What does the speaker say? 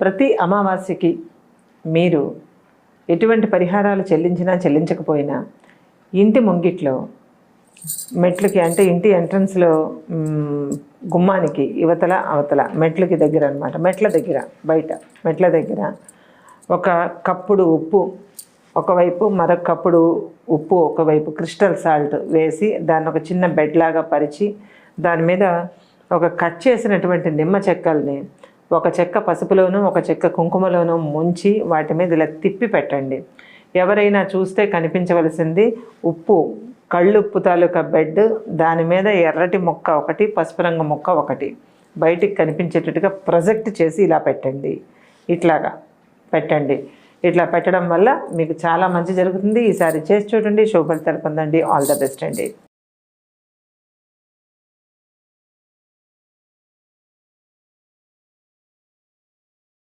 ప్రతి అమావాస్యకి మీరు ఎటువంటి పరిహారాలు చెల్లించినా చెల్లించకపోయినా ఇంటి ముంగిట్లో మెట్లకి అంటే ఇంటి ఎంట్రన్స్లో గుమ్మానికి ఇవతల అవతల మెట్లకి దగ్గర అనమాట, మెట్ల దగ్గర బయట మెట్ల దగ్గర ఒక కప్పుడు ఉప్పు ఒకవైపు, మరొక కప్పుడు ఉప్పు ఒకవైపు క్రిస్టల్ సాల్ట్ వేసి దాన్ని ఒక చిన్న బెడ్ లాగా పరిచి దాని మీద ఒక కట్ చేసినటువంటి నిమ్మ చెక్కల్ని ఒక చెక్క పసుపులోనూ ఒక చెక్క కుంకుమలోనూ ముంచి వాటి మీద ఇలా తిప్పి పెట్టండి. ఎవరైనా చూస్తే కనిపించవలసింది ఉప్పు, కళ్ళుప్పు తాలూకా బెడ్, దాని మీద ఎర్రటి మొక్క ఒకటి, పసుపు రంగు మొక్క ఒకటి బయటికి కనిపించేటట్టుగా ప్రొజెక్ట్ చేసి ఇలా పెట్టండి. ఇట్లాగా పెట్టండి. ఇట్లా పెట్టడం వల్ల మీకు చాలా మంచి జరుగుతుంది. ఈసారి చేసి చూడండి, శుభ ఫలితాలు పొందండి. ఆల్ ద బెస్ట్ అండి.